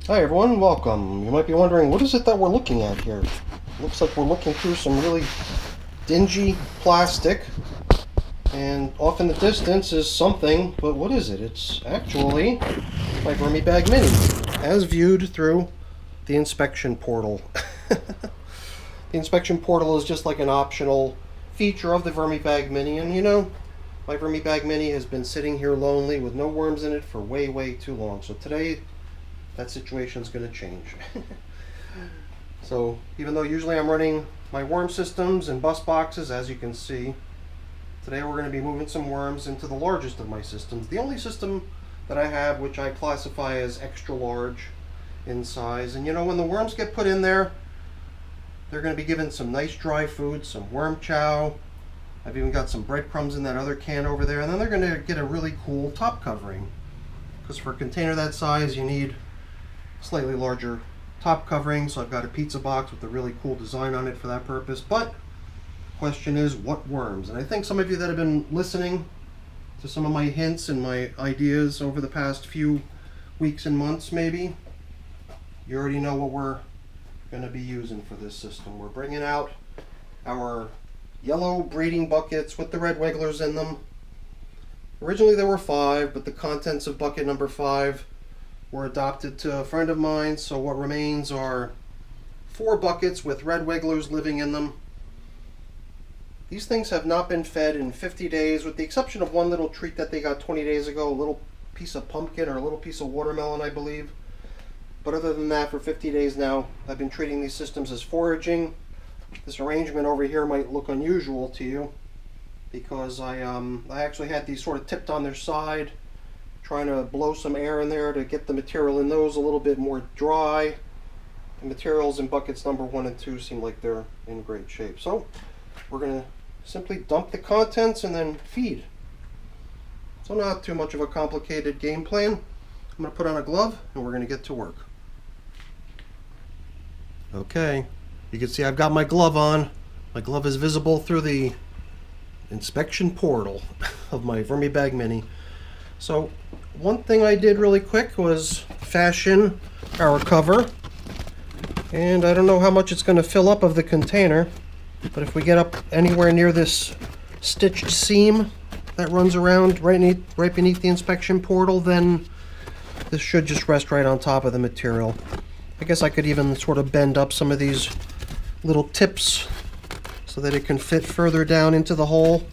Hi everyone, welcome. You might be wondering, what is it that we're looking at here? Looks like we're looking through some really dingy plastic, and off in the distance is something, but what is it? It's actually my VermiBag Mini, as viewed through the inspection portal. The inspection portal is just like an optional feature of the VermiBag Mini, and you know, my VermiBag Mini has been sitting here lonely with no worms in it for way too long. So today, that situation's going to change. So even though usually I'm running my worm systems and bus boxes, as you can see, today we're going to be moving some worms into the largest of my systems. The only system that I have which I classify as extra large in size. And you know, when the worms get put in there, they're going to be given some nice dry food, some worm chow. I've even got some breadcrumbs in that other can over there. And then they're going to get a really cool top covering. Because for a container that size, you need slightly larger top covering, so I've got a pizza box with a really cool design on it for that purpose. But the question is, what worms? And I think some of you that have been listening to some of my hints and my ideas over the past few weeks and months, maybe, you already know what we're going to be using for this system. We're bringing out our yellow breeding buckets with the red wigglers in them. Originally there were 5, but the contents of bucket number 5 were adopted to a friend of mine, so what remains are 4 buckets with red wigglers living in them. These things have not been fed in 50 days, with the exception of one little treat that they got 20 days ago, a little piece of pumpkin or a little piece of watermelon, I believe. But other than that, for 50 days now, I've been treating these systems as foraging. This arrangement over here might look unusual to you, because I actually had these sort of tipped on their side, trying to blow some air in there to get the material in those a little bit more dry. The materials in buckets number 1 and 2 seem like they're in great shape. So we're going to simply dump the contents and then feed. So not too much of a complicated game plan. I'm going to put on a glove and we're going to get to work. Okay, you can see I've got my glove on. My glove is visible through the inspection portal of my VermiBag Mini. So one thing I did really quick was fashion our cover, and I don't know how much it's going to fill up of the container, but if we get up anywhere near this stitched seam that runs around right beneath the inspection portal, then this should just rest right on top of the material. I guess I could even sort of bend up some of these little tips so that it can fit further down into the hole.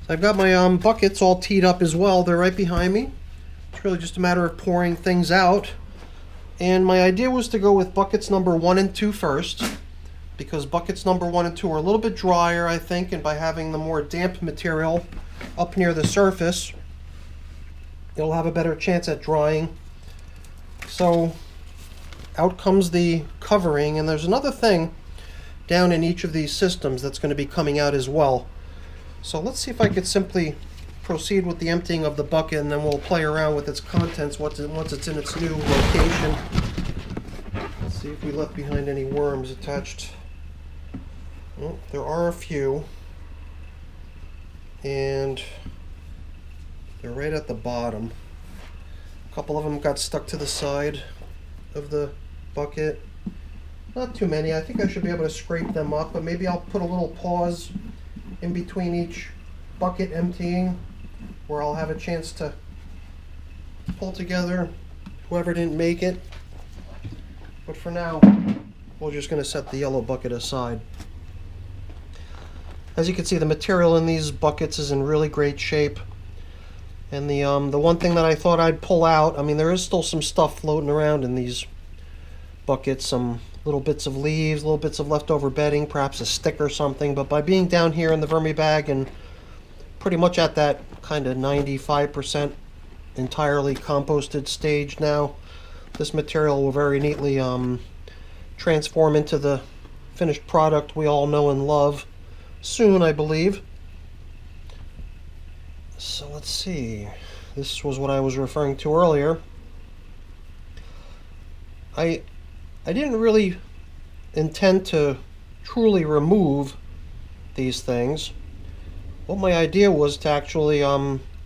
I've got my buckets all teed up as well. They're right behind me. It's really just a matter of pouring things out. And my idea was to go with buckets number 1 and 2 first, because buckets number 1 and 2 are a little bit drier, I think, and by having the more damp material up near the surface, it'll have a better chance at drying. So out comes the covering, and there's another thing down in each of these systems that's going to be coming out as well. So let's see if I could simply proceed with the emptying of the bucket, and then we'll play around with its contents once it's in its new location. Let's see if we left behind any worms attached. Well, there are a few, and they're right at the bottom. A couple of them got stuck to the side of the bucket. Not too many. I think I should be able to scrape them up, but maybe I'll put a little pause in between each bucket emptying, where I'll have a chance to pull together whoever didn't make it. But for now, we're just going to set the yellow bucket aside. As you can see, the material in these buckets is in really great shape. And the one thing that I thought I'd pull out, I mean, there is still some stuff floating around in these buckets, some little bits of leaves, little bits of leftover bedding, perhaps a stick or something, but by being down here in the VermiBag and pretty much at that kind of 95% entirely composted stage now, this material will very neatly transform into the finished product we all know and love soon, I believe. So let's see, this was what I was referring to earlier. I didn't really intend to truly remove these things. What my idea was to actually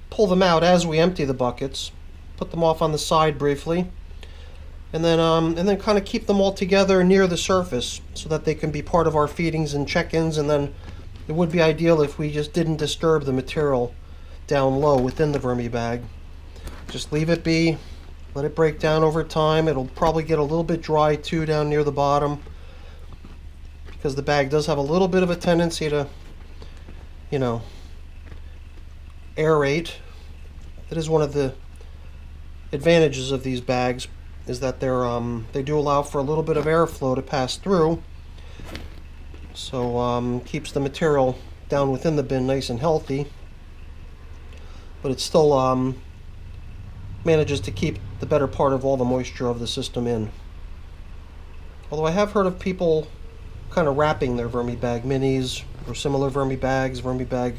pull them out as we empty the buckets, put them off on the side briefly, and then kind of keep them all together near the surface so that they can be part of our feedings and check-ins. And then it would be ideal if we just didn't disturb the material down low within the VermiBag. Just leave it be, let it break down over time. It'll probably get a little bit dry too down near the bottom, because the bag does have a little bit of a tendency to, you know, aerate. That is one of the advantages of these bags, is that they do allow for a little bit of airflow to pass through, so keeps the material down within the bin nice and healthy, but it still manages to keep the better part of all the moisture of the system in. Although I have heard of people kind of wrapping their VermiBag Minis or similar VermiBags, VermiBag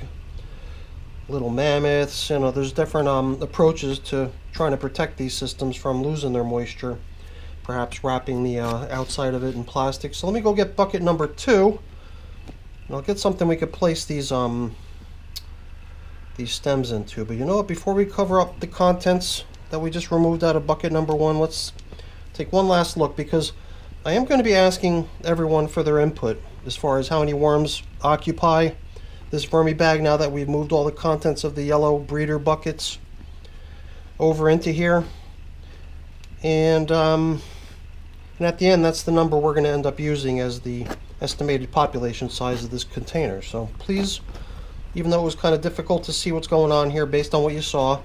Little Mammoths. You know, there's different approaches to trying to protect these systems from losing their moisture, perhaps wrapping the outside of it in plastic. So let me go get bucket number 2, and I'll get something we could place these stems into. But you know what, before we cover up the contents that we just removed out of bucket number 1, let's take one last look, because I am going to be asking everyone for their input as far as how many worms occupy this VermiBag now that we've moved all the contents of the yellow breeder buckets over into here. And at the end, that's the number we're going to end up using as the estimated population size of this container. So please, even though it was kind of difficult to see what's going on here based on what you saw,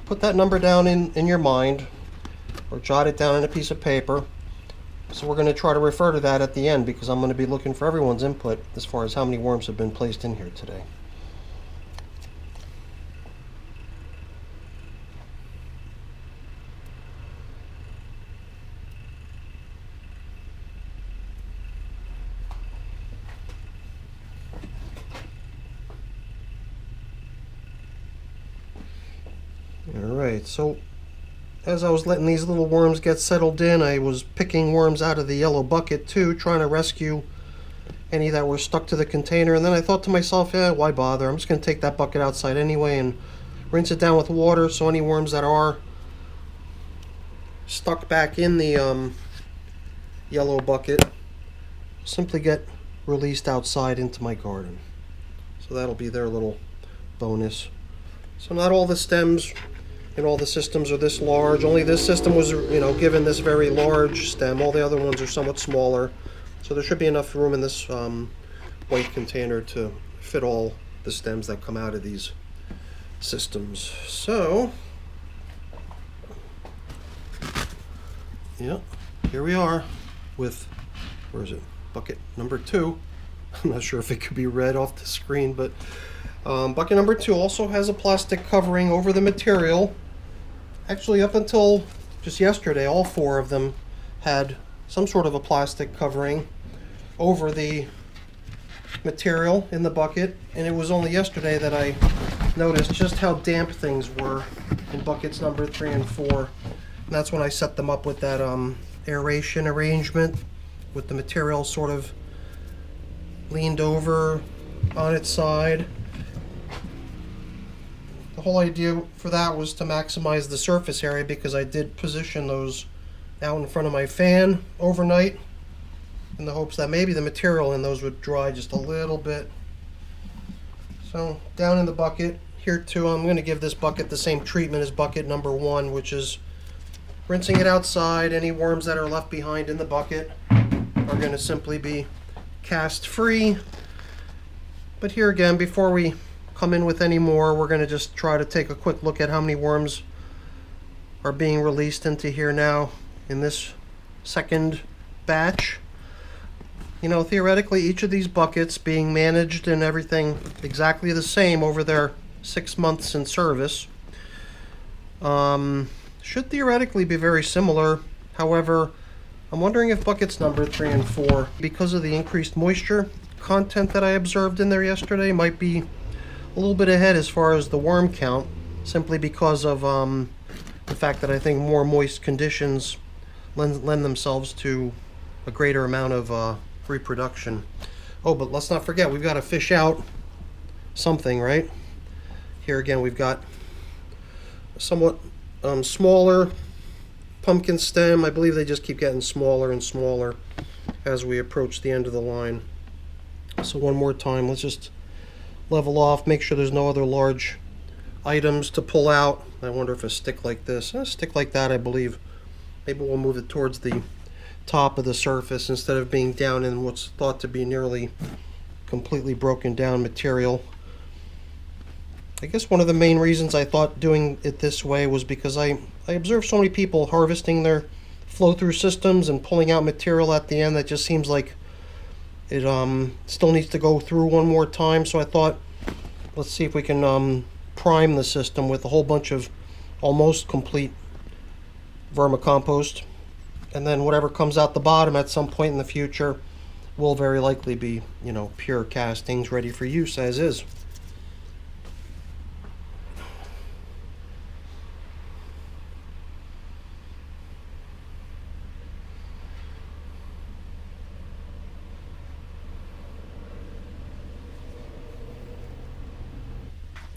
put that number down in your mind, or jot it down on a piece of paper. So we're going to try to refer to that at the end, because I'm going to be looking for everyone's input as far as how many worms have been placed in here today. Alright, so as I was letting these little worms get settled in, I was picking worms out of the yellow bucket too, trying to rescue any that were stuck to the container. And then I thought to myself, yeah, why bother? I'm just going to take that bucket outside anyway and rinse it down with water, so any worms that are stuck back in the yellow bucket simply get released outside into my garden. So that'll be their little bonus. So not all the stems in all the systems are this large. Only this system was, you know, given this very large stem. All the other ones are somewhat smaller. So there should be enough room in this white container to fit all the stems that come out of these systems. So, yeah, here we are with, where is it? Bucket number 2. I'm not sure if it could be read off the screen, but bucket number 2 also has a plastic covering over the material. Actually, up until just yesterday, all 4 of them had some sort of a plastic covering over the material in the bucket, and it was only yesterday that I noticed just how damp things were in buckets number 3 and 4. And that's when I set them up with that aeration arrangement, with the material sort of leaned over on its side. The whole idea for that was to maximize the surface area, because I did position those out in front of my fan overnight in the hopes that maybe the material in those would dry just a little bit. So down in the bucket here too, I'm going to give this bucket the same treatment as bucket number 1, which is rinsing it outside. Any worms that are left behind in the bucket are going to simply be cast free. But here again, before we come in with any more, we're going to just try to take a quick look at how many worms are being released into here now in this second batch. You know, theoretically, each of these buckets being managed and everything exactly the same over their 6 months in service should theoretically be very similar. However, I'm wondering if buckets number 3 and 4, because of the increased moisture content that I observed in there yesterday, might be a little bit ahead as far as the worm count, simply because of the fact that I think more moist conditions lend themselves to a greater amount of reproduction. Oh, but let's not forget, we've got to fish out something, right? Here again, we've got a somewhat smaller pumpkin stem. I believe they just keep getting smaller and smaller as we approach the end of the line. So one more time, let's just level off, make sure there's no other large items to pull out. I wonder if a stick like this, a stick like that, I believe, maybe we'll move it towards the top of the surface instead of being down in what's thought to be nearly completely broken down material. I guess one of the main reasons I thought doing it this way was because I observed so many people harvesting their flow-through systems and pulling out material at the end that just seems like it still needs to go through one more time. So I thought, let's see if we can prime the system with a whole bunch of almost complete vermicompost, and then whatever comes out the bottom at some point in the future will very likely be, you know, pure castings ready for use as is.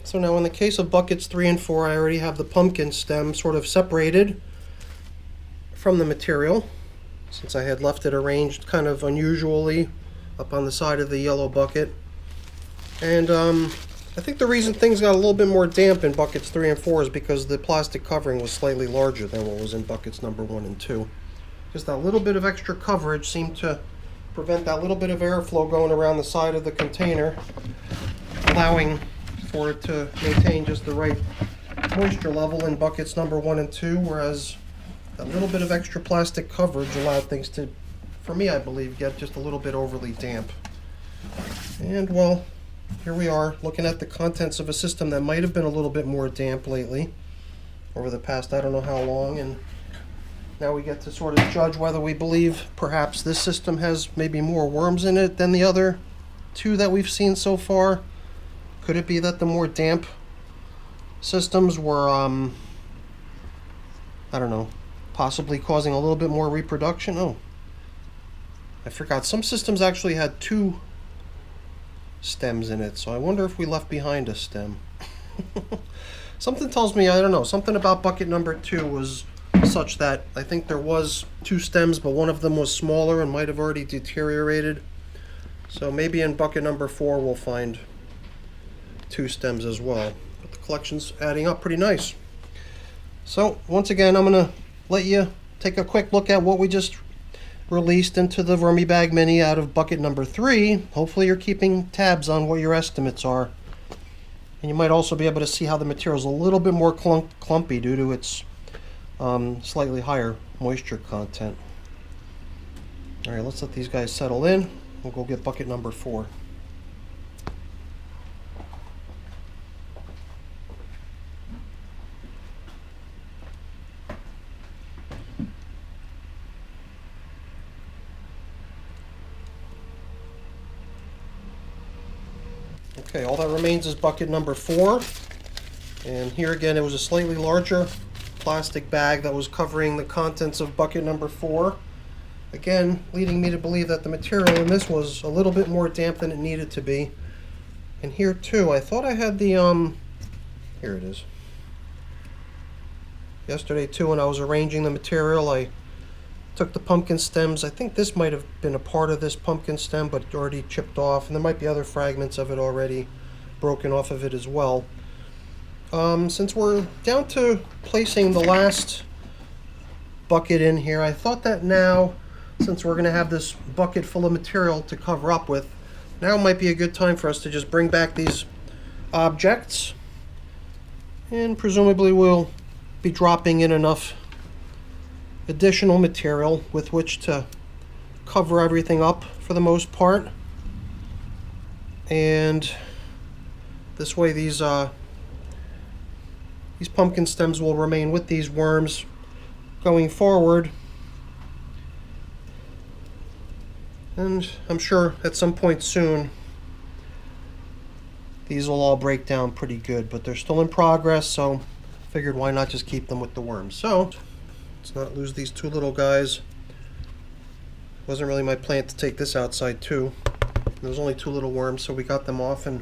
So now in the case of buckets 3 and 4, I already have the pumpkin stem sort of separated from the material, since I had left it arranged kind of unusually up on the side of the yellow bucket. And I think the reason things got a little bit more damp in buckets 3 and 4 is because the plastic covering was slightly larger than what was in buckets number 1 and 2. Just that little bit of extra coverage seemed to prevent that little bit of airflow going around the side of the container, allowing for it to maintain just the right moisture level in buckets number 1 and 2, whereas a little bit of extra plastic coverage allowed things to, for me I believe, get just a little bit overly damp. And well, here we are looking at the contents of a system that might have been a little bit more damp lately over the past I don't know how long, and now we get to sort of judge whether we believe perhaps this system has maybe more worms in it than the other two that we've seen so far. Could it be that the more damp systems were, I don't know, possibly causing a little bit more reproduction? Oh, I forgot. Some systems actually had 2 stems in it, so I wonder if we left behind a stem. Something tells me, I don't know, something about bucket number 2 was such that I think there was 2 stems, but one of them was smaller and might have already deteriorated. So maybe in bucket number 4 we'll find 2 stems as well. But the collection's adding up pretty nice. So once again, I'm going to let you take a quick look at what we just released into the VermiBag Mini out of bucket number 3. Hopefully you're keeping tabs on what your estimates are. And you might also be able to see how the material is a little bit more clumpy due to its slightly higher moisture content. Alright, let's let these guys settle in. We'll go get bucket number 4. Okay, all that remains is bucket number 4. And here again, it was a slightly larger plastic bag that was covering the contents of bucket number 4. Again, leading me to believe that the material in this was a little bit more damp than it needed to be. And here too, I thought I had the, here it is. Yesterday too, when I was arranging the material, I took the pumpkin stems. I think this might have been a part of this pumpkin stem, but already chipped off, and there might be other fragments of it already broken off of it as well. Since we're down to placing the last bucket in here, I thought that now, since we're going to have this bucket full of material to cover up with, now might be a good time for us to just bring back these objects, and presumably we'll be dropping in enough additional material with which to cover everything up for the most part. And this way these pumpkin stems will remain with these worms going forward. And I'm sure at some point soon these will all break down pretty good, but they're still in progress, so figured why not just keep them with the worms. So let's not lose these 2 little guys. Wasn't really my plan to take this outside too. There was only 2 little worms, so we got them off, and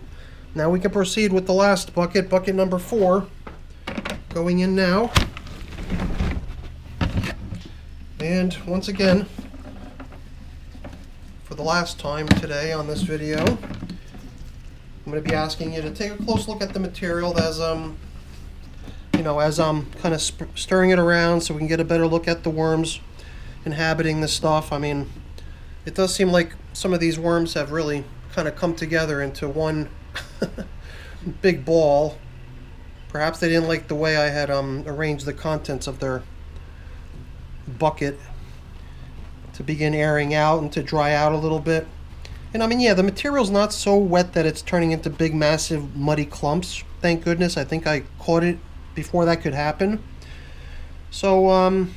now we can proceed with the last bucket, bucket number 4, going in now. And once again, for the last time today on this video, I'm going to be asking you to take a close look at the material as as I'm kind of stirring it around so we can get a better look at the worms inhabiting this stuff. I mean, it does seem like some of these worms have really kind of come together into one big ball. Perhaps they didn't like the way I had arranged the contents of their bucket to begin airing out and to dry out a little bit. And I mean, yeah, the material's not so wet that it's turning into big, massive, muddy clumps. Thank goodness. I think I caught it before that could happen. So I'm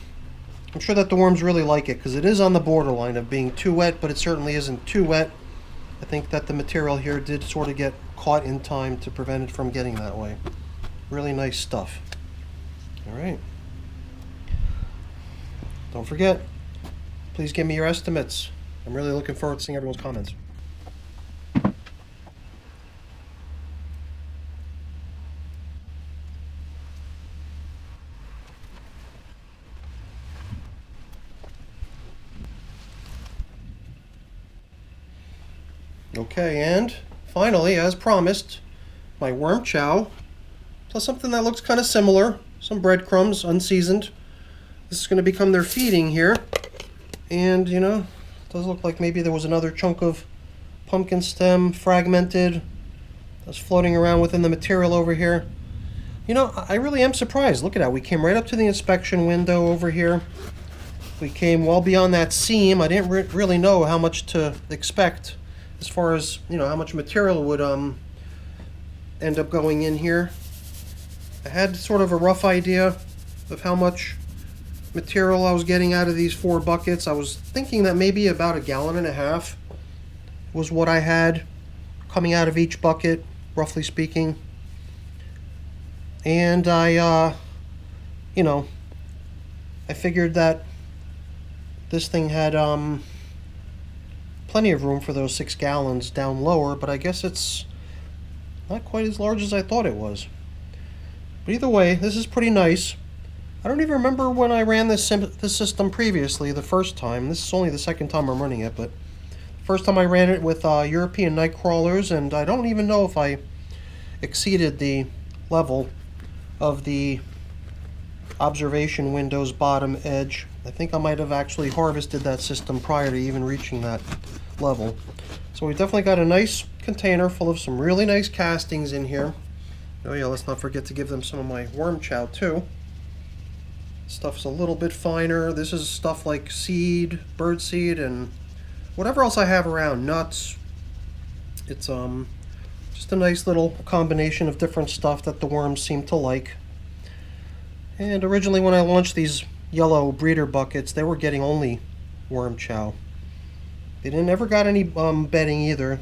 sure that the worms really like it because it is on the borderline of being too wet, but it certainly isn't too wet. I think that the material here did sort of get caught in time to prevent it from getting that way. Really nice stuff. All right. Don't forget, please give me your estimates. I'm really looking forward to seeing everyone's comments. Okay, and finally, as promised, my worm chow, plus something that looks kind of similar, some breadcrumbs, unseasoned. This is going to become their feeding here. And, you know, it does look like maybe there was another chunk of pumpkin stem fragmented that's floating around within the material over here. You know, I really am surprised. Look at that. We came right up to the inspection window over here. We came well beyond that seam. I didn't really know how much to expect as far as, you know, how much material would end up going in here. I had sort of a rough idea of how much material I was getting out of these 4 buckets. I was thinking that maybe about 1.5 gallons was what I had coming out of each bucket, roughly speaking. And I figured that this thing had plenty of room for those 6 gallons down lower, but I guess it's not quite as large as I thought it was. But either way, this is pretty nice. I don't even remember when I ran this system previously, the first time. This is only the second time I'm running it, but the first time I ran it with European night crawlers, and I don't even know if I exceeded the level of the observation window's bottom edge. I think I might have actually harvested that system prior to even reaching that level. So we definitely got a nice container full of some really nice castings in here. Oh yeah, let's not forget to give them some of my worm chow too. Stuff's a little bit finer. This is stuff like seed, bird seed, and whatever else I have around, nuts. It's just a nice little combination of different stuff that the worms seem to like. And originally when I launched these yellow breeder buckets, they were getting only worm chow. They never got any bedding either.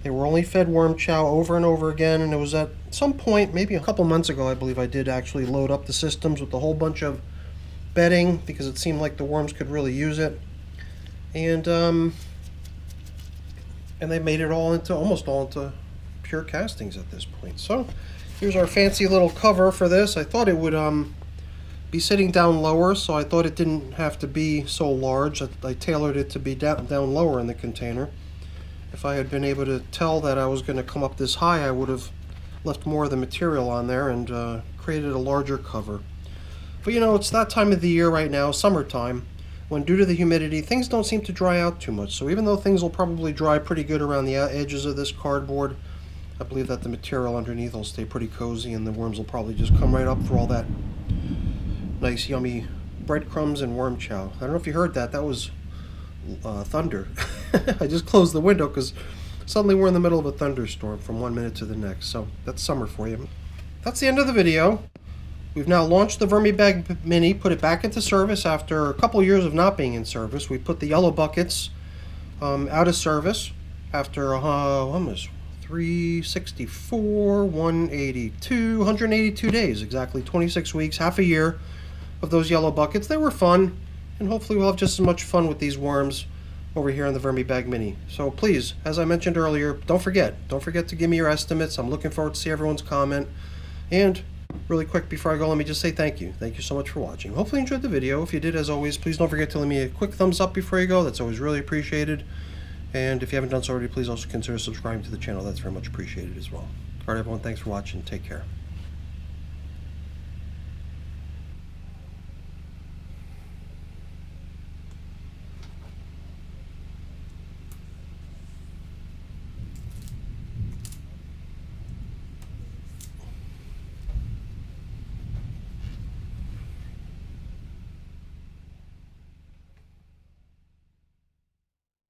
They were only fed worm chow over and over again, and it was at some point, maybe a couple months ago, I believe I did actually load up the systems with a whole bunch of bedding because it seemed like the worms could really use it. And they made it almost all into pure castings at this point. So here's our fancy little cover for this. I thought it would be sitting down lower, so I thought it didn't have to be so large. I tailored it to be down lower in the container. If I had been able to tell that I was going to come up this high, I would have left more of the material on there and created a larger cover. But you know, it's that time of the year right now, summertime, when due to the humidity, things don't seem to dry out too much. So even though things will probably dry pretty good around the edges of this cardboard, I believe that the material underneath will stay pretty cozy and the worms will probably just come right up for all that nice yummy breadcrumbs and worm chow. I don't know if you heard that. That was thunder. I just closed the window because suddenly we're in the middle of a thunderstorm from one minute to the next. So that's summer for you. That's the end of the video. We've now launched the VermiBag Mini, put it back into service after a couple years of not being in service. We put the yellow buckets out of service after almost 364, 182 days, exactly 26 weeks, half a year of those yellow buckets. They were fun, and hopefully we'll have just as much fun with these worms over here in the VermiBag Mini. So please, as I mentioned earlier, don't forget to give me your estimates. I'm looking forward to see everyone's comment, and Really quick before I go, let me just say thank you. Thank you so much for watching. Hopefully you enjoyed the video. If you did, as always, please don't forget to leave me a quick thumbs up before you go. That's always really appreciated. And if you haven't done so already, please also consider subscribing to the channel. That's very much appreciated as well. All right, everyone, thanks for watching. Take care.